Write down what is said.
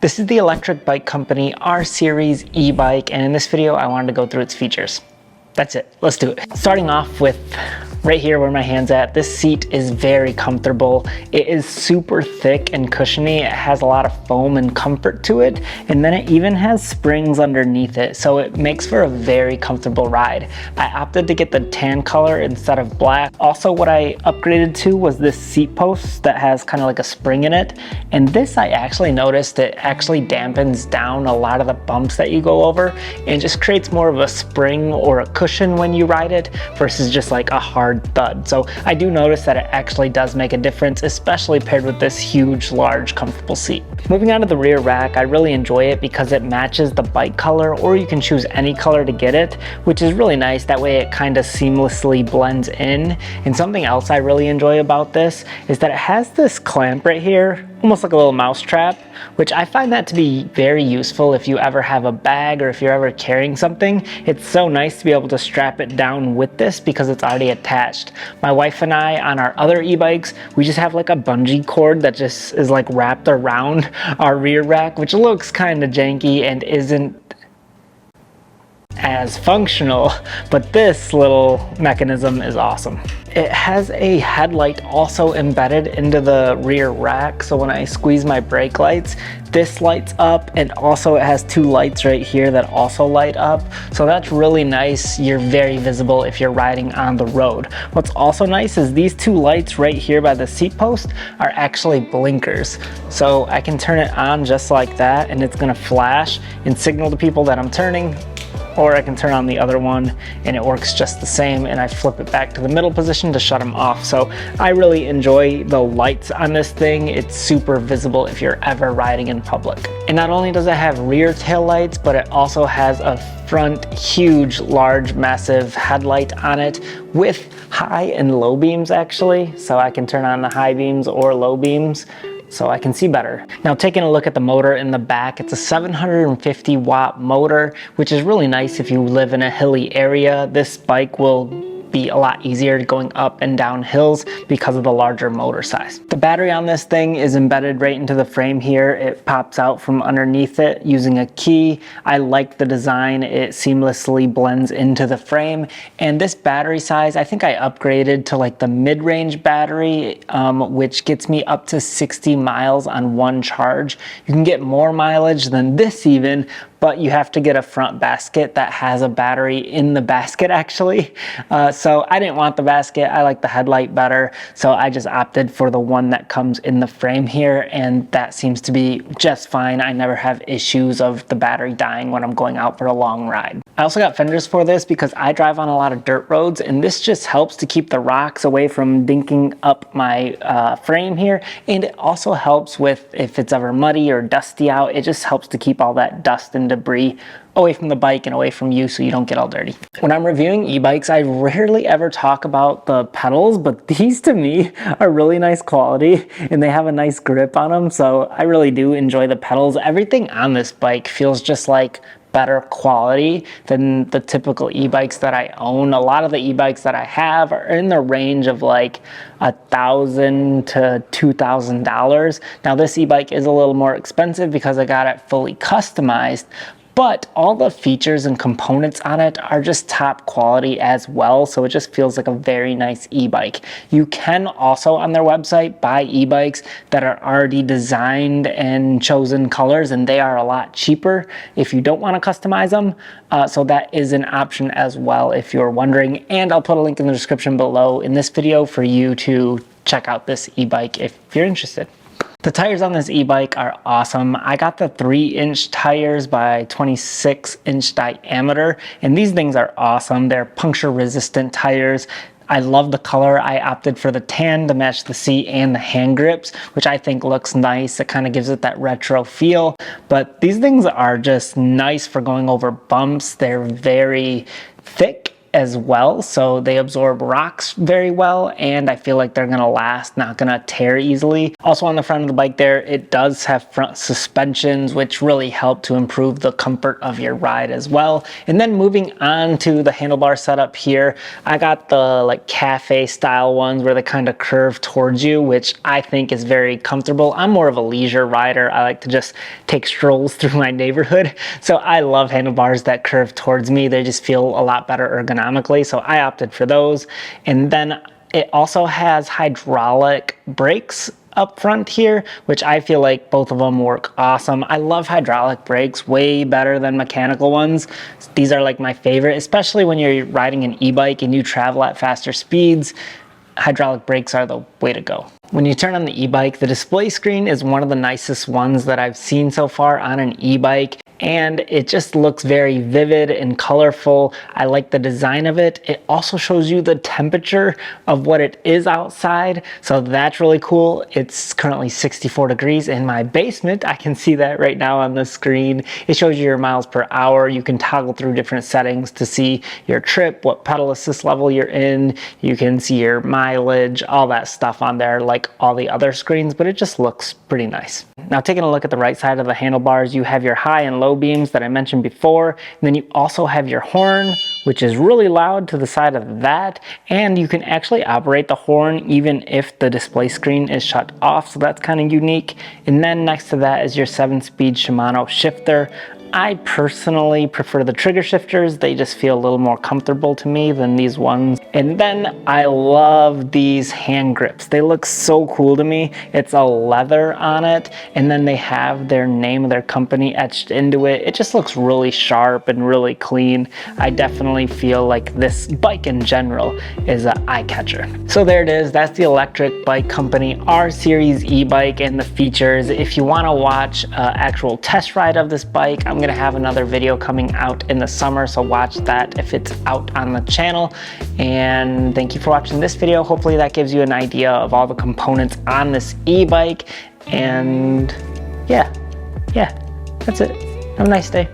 This is the electric bike company R Series e-bike, and in this video I wanted to go through its features. That's it, let's do it. Starting off with right here where my hand's at, this seat is very comfortable. It is super thick and cushiony. It has a lot of foam and comfort to it, and then it even has springs underneath it, so it makes for a very comfortable ride. I opted to get the tan color instead of black. Also, what I upgraded to was this seat post that has kind of like a spring in it, and this I actually noticed it actually dampens down a lot of the bumps that you go over and just creates more of a spring or a cushion when you ride it versus just like a hard thud. So I do notice that it actually does make a difference, especially paired with this huge, large, comfortable seat. Moving on to the rear rack, I really enjoy it because it matches the bike color, or you can choose any color to get it, which is really nice. That way it kind of seamlessly blends in. And something else I really enjoy about this is that it has this clamp right here, almost like a little mouse trap, which I find that to be very useful if you ever have a bag or if you're ever carrying something. It's so nice to be able to strap it down with this because it's already attached. My wife and I, on our other e-bikes, we just have like a bungee cord that just is like wrapped around our rear rack, which looks kind of janky and isn't as functional, but this little mechanism is awesome. It has a headlight also embedded into the rear rack, so when I squeeze my brake lights, this lights up, and also it has two lights right here that also light up, so that's really nice. You're very visible if you're riding on the road. What's also nice is these two lights right here by the seat post are actually blinkers, so I can turn it on just like that and it's gonna flash and signal to people that I'm turning, or I can turn on the other one and it works just the same, and I flip it back to the middle position to shut them off. So I really enjoy the lights on this thing. It's super visible if you're ever riding in public. And not only does it have rear tail lights, but it also has a front huge, large, massive headlight on it with high and low beams actually. So I can turn on the high beams or low beams, so I can see better. Now, taking a look at the motor in the back, it's a 750 watt motor, which is really nice if you live in a hilly area. This bike will be a lot easier going up and down hills because of the larger motor size. The battery on this thing is embedded right into the frame here. It pops out from underneath it using a key. I like the design. It seamlessly blends into the frame. And this battery size, I think I upgraded to like the mid-range battery, which gets me up to 60 miles on one charge. You can get more mileage than this even, but you have to get a front basket that has a battery in the basket actually. So I didn't want the basket. I like the headlight better. So I just opted for the one that comes in the frame here, and that seems to be just fine. I never have issues of the battery dying when I'm going out for a long ride. I also got fenders for this because I drive on a lot of dirt roads, and this just helps to keep the rocks away from dinking up my frame here. And it also helps with if it's ever muddy or dusty out, it just helps to keep all that dust and debris away from the bike and away from you so you don't get all dirty. When I'm reviewing e-bikes, I rarely ever talk about the pedals, but these to me are really nice quality and they have a nice grip on them, so I really do enjoy the pedals. Everything on this bike feels just like better quality than the typical e-bikes that I own. A lot of the e-bikes that I have are in the range of like $1,000 to $2,000. Now this e-bike is a little more expensive because I got it fully customized, but all the features and components on it are just top quality as well, so it just feels like a very nice e-bike. You can also on their website buy e-bikes that are already designed and chosen colors, and they are a lot cheaper if you don't want to customize them. So that is an option as well if you're wondering, and I'll put a link in the description below in this video for you to check out this e-bike if you're interested. The tires on this e-bike are awesome. I got the 3-inch tires by 26-inch diameter, and these things are awesome. They're puncture resistant tires. I love the color. I opted for the tan to match the seat and the hand grips, which I think looks nice. It kind of gives it that retro feel, but these things are just nice for going over bumps. They're very thick as well, so they absorb rocks very well, and I feel like they're gonna last, not gonna tear easily. Also on the front of the bike there, it does have front suspensions, which really help to improve the comfort of your ride as well. And then moving on to the handlebar setup here, I got the like cafe style ones where they kind of curve towards you, which I think is very comfortable. I'm more of a leisure rider. I like to just take strolls through my neighborhood, so I love handlebars that curve towards me. They just feel a lot better ergonomically, so I opted for those. And then it also has hydraulic brakes up front here, which I feel like both of them work awesome. I love hydraulic brakes way better than mechanical ones. These are like my favorite, especially when you're riding an e-bike and you travel at faster speeds. Hydraulic brakes are the way to go. When you turn on the e-bike, the display screen is one of the nicest ones that I've seen so far on an e-bike, and it just looks very vivid and colorful. I like the design of it. It also shows you the temperature of what it is outside, so that's really cool. It's currently 64 degrees in my basement. I can see that right now on the screen. It shows you your miles per hour. You can toggle through different settings to see your trip, what pedal assist level you're in. You can see your mileage, all that stuff on there like all the other screens, but it just looks pretty nice. Now taking a look at the right side of the handlebars, you have your high and low beams that I mentioned before, and then you also have your horn, which is really loud to the side of that, and you can actually operate the horn even if the display screen is shut off, so that's kind of unique. And then next to that is your 7-speed Shimano shifter. I personally prefer the trigger shifters. They just feel a little more comfortable to me than these ones. And then I love these hand grips. They look so cool to me. It's a leather on it, and then they have their name of their company etched into it. It just looks really sharp and really clean. I definitely feel like this bike in general is an eye catcher. So there it is. That's the Electric Bike Company R Series e-bike and the features. If you want to watch an actual test ride of this bike, I'm gonna have another video coming out in the summer, so watch that if it's out on the channel. And thank you for watching this video. Hopefully that gives you an idea of all the components on this e-bike. And yeah, that's it. Have a nice day.